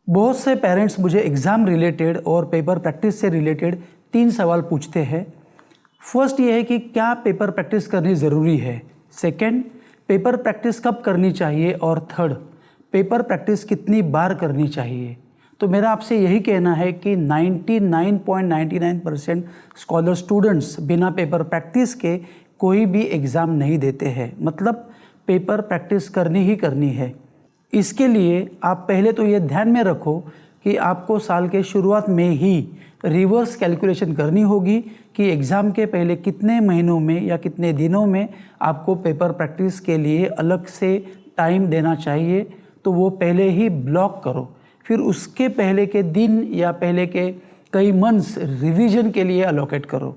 बहुत से पेरेंट्स मुझे एग्ज़ाम रिलेटेड और पेपर प्रैक्टिस से रिलेटेड 3 सवाल पूछते हैं। फर्स्ट ये है कि क्या पेपर प्रैक्टिस करनी ज़रूरी है। सेकंड, पेपर प्रैक्टिस कब करनी चाहिए। और थर्ड, पेपर प्रैक्टिस कितनी बार करनी चाहिए। तो मेरा आपसे यही कहना है कि 99.99% स्कॉलर स्टूडेंट्स बिना पेपर प्रैक्टिस के कोई भी एग्ज़ाम नहीं देते हैं। मतलब पेपर प्रैक्टिस करनी ही करनी है। इसके लिए आप पहले तो ये ध्यान में रखो कि आपको साल के शुरुआत में ही रिवर्स कैलकुलेशन करनी होगी कि एग्ज़ाम के पहले कितने महीनों में या कितने दिनों में आपको पेपर प्रैक्टिस के लिए अलग से टाइम देना चाहिए। तो वो पहले ही ब्लॉक करो, फिर उसके पहले के दिन या पहले के कई मंथ्स रिवीजन के लिए अलोकेट करो।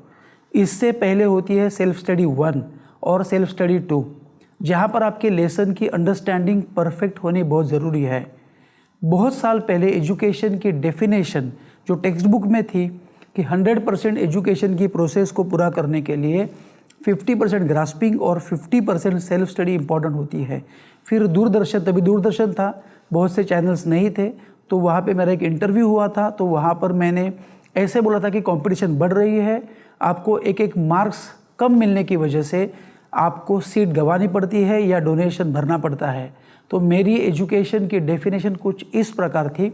इससे पहले होती है सेल्फ स्टडी 1 और सेल्फ स्टडी 2, जहाँ पर आपके लेसन की अंडरस्टैंडिंग परफेक्ट होनी बहुत ज़रूरी है। बहुत साल पहले एजुकेशन की डेफिनेशन जो टेक्स्ट बुक में थी कि 100% एजुकेशन की प्रोसेस को पूरा करने के लिए 50% ग्रास्पिंग और 50% सेल्फ स्टडी इम्पॉर्टेंट होती है। फिर दूरदर्शन, तभी दूरदर्शन था, बहुत से चैनल्स नहीं थे, तो वहाँ पे मेरा एक इंटरव्यू हुआ था। तो वहाँ पर मैंने ऐसे बोला था कि कंपटीशन बढ़ रही है, आपको एक एक मार्क्स कम मिलने की वजह से आपको सीट गंवानी पड़ती है या डोनेशन भरना पड़ता है। तो मेरी एजुकेशन की डेफिनेशन कुछ इस प्रकार थी।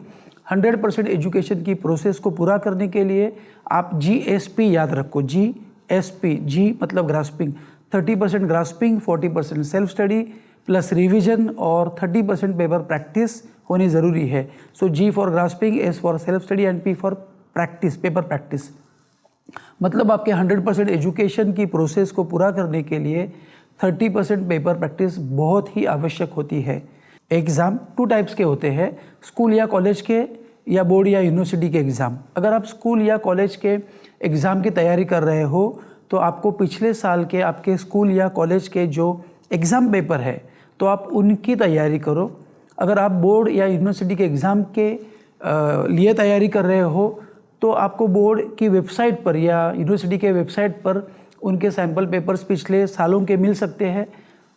100% एजुकेशन की प्रोसेस को पूरा करने के लिए आप GSP याद रखो। GSP, G मतलब grasping, 30% grasping, 40% self study plus revision और 30% पेपर प्रैक्टिस होनी ज़रूरी है। सो G for grasping, S for self study and P for practice, paper practice. मतलब आपके 100% एजुकेशन की प्रोसेस को पूरा करने के लिए 30% पेपर प्रैक्टिस बहुत ही आवश्यक होती है। एग्ज़ाम 2 टाइप्स के होते हैं, स्कूल या कॉलेज के या बोर्ड या यूनिवर्सिटी के एग्ज़ाम। अगर आप स्कूल या कॉलेज के एग्ज़ाम की तैयारी कर रहे हो तो आपको पिछले साल के आपके स्कूल या कॉलेज के जो एग्ज़ाम पेपर है तो आप उनकी तैयारी करो। अगर आप बोर्ड या यूनिवर्सिटी के एग्ज़ाम के लिए तैयारी कर रहे हो तो आपको बोर्ड की वेबसाइट पर या यूनिवर्सिटी के वेबसाइट पर उनके सैम्पल पेपर्स पिछले सालों के मिल सकते हैं,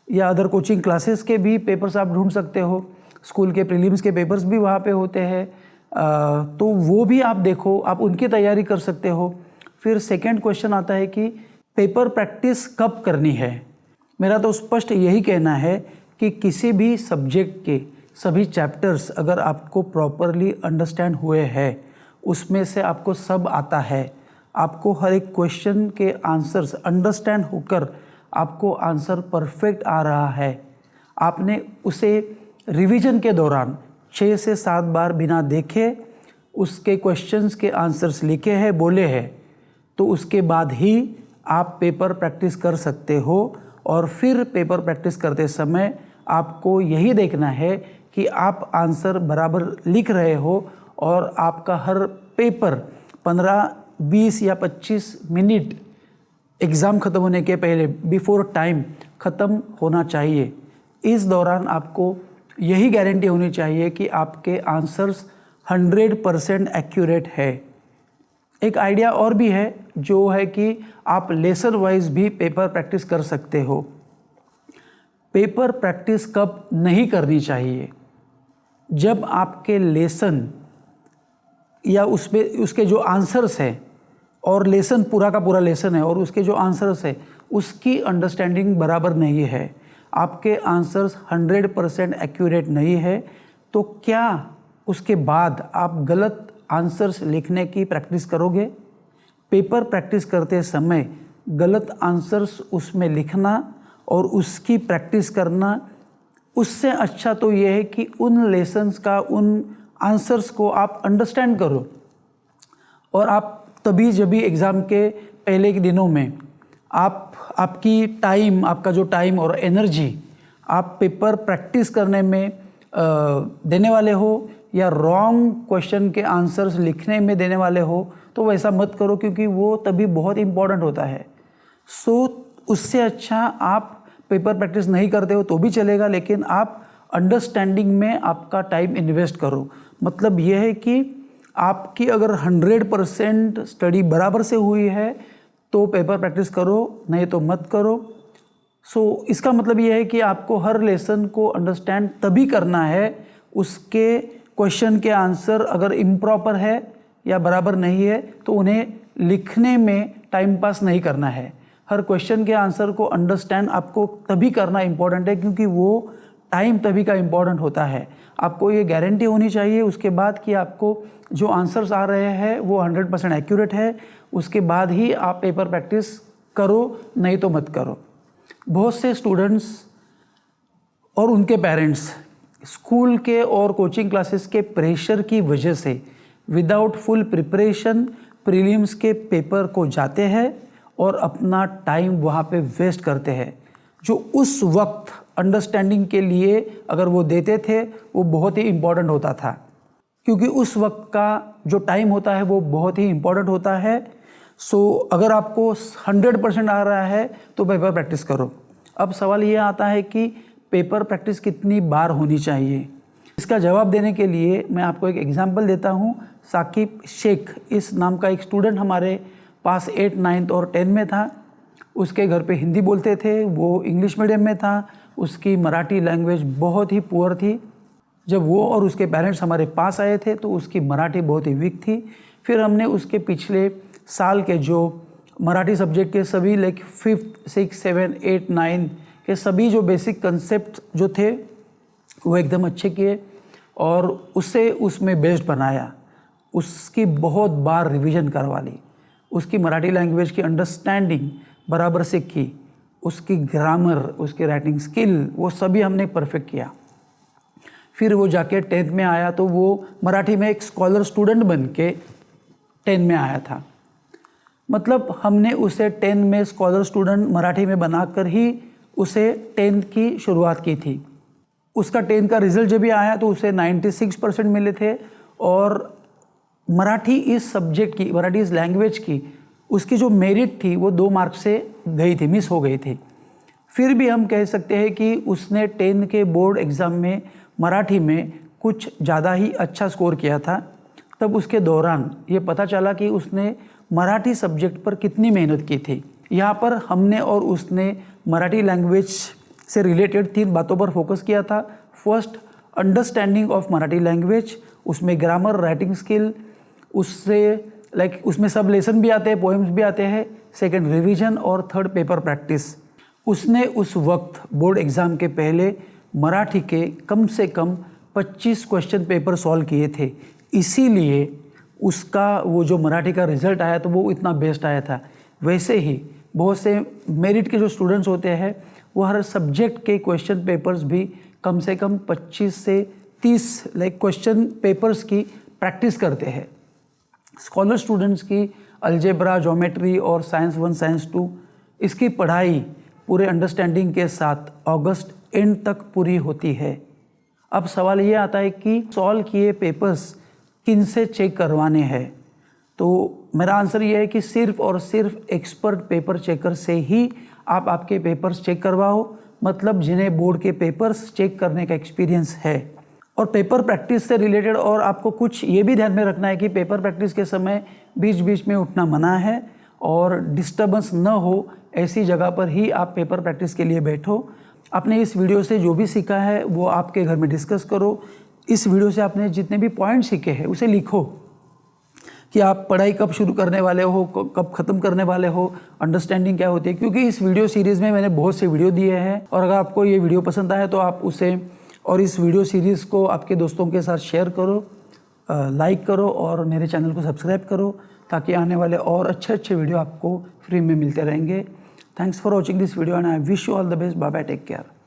या अदर कोचिंग क्लासेस के भी पेपर्स आप ढूंढ सकते हो। स्कूल के प्रीलिम्स के पेपर्स भी वहाँ पे होते हैं, तो वो भी आप देखो, आप उनकी तैयारी कर सकते हो। फिर सेकंड क्वेश्चन आता है कि पेपर प्रैक्टिस कब करनी है। मेरा तो स्पष्ट यही कहना है कि किसी भी सब्जेक्ट के सभी चैप्टर्स अगर आपको प्रॉपरली अंडरस्टैंड हुए हैं, उसमें से आपको सब आता है, आपको हर एक क्वेश्चन के आंसर्स अंडरस्टैंड होकर आपको आंसर परफेक्ट आ रहा है, आपने उसे रिवीजन के दौरान 6 से 7 बार बिना देखे उसके क्वेश्चंस के आंसर्स लिखे हैं, बोले हैं, तो उसके बाद ही आप पेपर प्रैक्टिस कर सकते हो। और फिर पेपर प्रैक्टिस करते समय आपको यही देखना है कि आप आंसर बराबर लिख रहे हो और आपका हर पेपर 15, 20 या 25 मिनट एग्ज़ाम ख़त्म होने के पहले, बिफोर टाइम ख़त्म होना चाहिए। इस दौरान आपको यही गारंटी होनी चाहिए कि आपके आंसर्स 100% एक्यूरेट है। एक आइडिया और भी है जो है कि आप लेसन वाइज भी पेपर प्रैक्टिस कर सकते हो। पेपर प्रैक्टिस कब नहीं करनी चाहिए? जब आपके लेसन या उसके जो आंसर्स हैं और लेसन पूरा का पूरा लेसन है और उसके जो आंसर्स है उसकी अंडरस्टैंडिंग बराबर नहीं है, आपके आंसर्स 100% एक्यूरेट नहीं है, तो क्या उसके बाद आप गलत आंसर्स लिखने की प्रैक्टिस करोगे? पेपर प्रैक्टिस करते समय गलत आंसर्स उसमें लिखना और उसकी प्रैक्टिस करना, उससे अच्छा तो ये है कि उन लेसन्स का, उन आंसर्स को आप अंडरस्टैंड करो। और आप तभी जब भी एग्ज़ाम के पहले के दिनों में आपकी टाइम, आपका जो टाइम और एनर्जी आप पेपर प्रैक्टिस करने में देने वाले हो या रॉन्ग क्वेश्चन के आंसर्स लिखने में देने वाले हो, तो वैसा मत करो, क्योंकि वो तभी बहुत इम्पॉर्टेंट होता है। उससे अच्छा आप पेपर प्रैक्टिस नहीं करते हो तो भी चलेगा, लेकिन आप अंडरस्टैंडिंग में आपका टाइम इन्वेस्ट करो। मतलब यह है कि आपकी अगर 100% स्टडी बराबर से हुई है तो पेपर प्रैक्टिस करो, नहीं तो मत करो। इसका मतलब यह है कि आपको हर लेसन को अंडरस्टैंड तभी करना है उसके क्वेश्चन के आंसर अगर इम्प्रॉपर है या बराबर नहीं है तो उन्हें लिखने में टाइम पास नहीं करना है। हर क्वेश्चन के आंसर को अंडरस्टैंड आपको तभी करना इम्पोर्टेंट है, क्योंकि वो टाइम तभी का इम्पोर्टेंट होता है। आपको ये गारंटी होनी चाहिए उसके बाद कि आपको जो आंसर्स आ रहे हैं वो 100% एक्यूरेट है, उसके बाद ही आप पेपर प्रैक्टिस करो, नहीं तो मत करो। बहुत से स्टूडेंट्स और उनके पेरेंट्स स्कूल के और कोचिंग क्लासेस के प्रेशर की वजह से विदाउट फुल प्रिपरेशन प्रीलिम्स के पेपर को जाते हैं और अपना टाइम वहाँ पे वेस्ट करते हैं। जो उस वक्त अंडरस्टैंडिंग के लिए अगर वो देते थे वो बहुत ही इम्पोर्टेंट होता था, क्योंकि उस वक्त का जो टाइम होता है वो बहुत ही इम्पोर्टेंट होता है। सो अगर आपको 100% आ रहा है तो पेपर प्रैक्टिस करो। अब सवाल ये आता है कि पेपर प्रैक्टिस कितनी बार होनी चाहिए। इसका जवाब देने के लिए मैं आपको एक एग्जांपल देता हूँ। साकिब शेख इस नाम का एक स्टूडेंट हमारे पास 8, 9 और 10 में था। उसके घर पे हिंदी बोलते थे, वो इंग्लिश मीडियम में था, उसकी मराठी लैंग्वेज बहुत ही पुअर थी। जब वो और उसके पेरेंट्स हमारे पास आए थे तो उसकी मराठी बहुत ही वीक थी। फिर हमने उसके पिछले साल के जो मराठी सब्जेक्ट के सभी like 5th, 6th, 7th, 8th, 9 के सभी जो बेसिक कंसेप्ट जो थे वो एकदम अच्छे किए और उससे उसमें बेस्ड बनाया। उसकी बहुत बार रिवीजन करवा ली, उसकी मराठी लैंग्वेज की अंडरस्टैंडिंग बराबर से की, उसकी ग्रामर, उसकी राइटिंग स्किल, वो सभी हमने परफेक्ट किया। फिर वो जाके 10th में आया तो वो मराठी में एक स्कॉलर स्टूडेंट बन के 10 में आया था। मतलब हमने उसे 10 में स्कॉलर स्टूडेंट मराठी में बनाकर ही उसे 10th की शुरुआत की थी। उसका 10th का रिज़ल्ट जब भी आया तो उसे 96% मिले थे और मराठी इस सब्जेक्ट की, मराठी इस लैंग्वेज की उसकी जो मेरिट थी वो 2 मार्क्स से गई थी, मिस हो गई थी। फिर भी हम कह सकते हैं कि उसने 10th के बोर्ड एग्ज़ाम में मराठी में कुछ ज़्यादा ही अच्छा स्कोर किया था। तब उसके दौरान ये पता चला कि उसने मराठी सब्जेक्ट पर कितनी मेहनत की थी। यहाँ पर हमने और उसने मराठी लैंग्वेज से रिलेटेड 3 बातों पर फोकस किया था। First, understanding of Marathi language, उसमें ग्रामर, राइटिंग स्किल, उससे उसमें सब लेसन भी आते हैं, पोएम्स भी आते हैं। सेकंड, रिवीजन और थर्ड, पेपर प्रैक्टिस। उसने उस वक्त बोर्ड एग्ज़ाम के पहले मराठी के कम से कम 25 क्वेश्चन पेपर सॉल्व किए थे, इसीलिए उसका वो जो मराठी का रिज़ल्ट आया तो वो इतना बेस्ट आया था। वैसे ही बहुत से मेरिट के जो स्टूडेंट्स होते हैं वो हर सब्जेक्ट के क्वेश्चन पेपर्स भी कम से कम 25 से 30 क्वेश्चन पेपर्स की प्रैक्टिस करते हैं। स्कॉलर स्टूडेंट्स की अलजेब्रा, ज्योमेट्री और साइंस 1, साइंस 2 इसकी पढ़ाई पूरे अंडरस्टैंडिंग के साथ अगस्त एंड तक पूरी होती है। अब सवाल ये आता है कि सॉल्व किए पेपर्स किन से चेक करवाने हैं। तो मेरा आंसर ये है कि सिर्फ और सिर्फ एक्सपर्ट पेपर चेकर से ही आप आपके पेपर्स चेक करवाओ, मतलब जिन्हें बोर्ड के पेपर्स चेक करने का एक्सपीरियंस है। और पेपर प्रैक्टिस से रिलेटेड और आपको कुछ ये भी ध्यान में रखना है कि पेपर प्रैक्टिस के समय बीच बीच में उठना मना है और डिस्टर्बेंस न हो, ऐसी जगह पर ही आप पेपर प्रैक्टिस के लिए बैठो। आपने इस वीडियो से जो भी सीखा है वो आपके घर में डिस्कस करो। इस वीडियो से आपने जितने भी पॉइंट सीखे हैं उसे लिखो कि आप पढ़ाई कब शुरू करने वाले हो, कब ख़त्म करने वाले हो, अंडरस्टैंडिंग क्या होती है। क्योंकि इस वीडियो सीरीज़ में मैंने बहुत से वीडियो दिए हैं और अगर आपको ये वीडियो पसंद आए तो आप उसे और इस वीडियो सीरीज़ को आपके दोस्तों के साथ शेयर करो, लाइक करो और मेरे चैनल को सब्सक्राइब करो, ताकि आने वाले और अच्छे वीडियो आपको फ्री में मिलते रहेंगे। Thanks for watching this video and I wish you all the best. Bye bye, take care.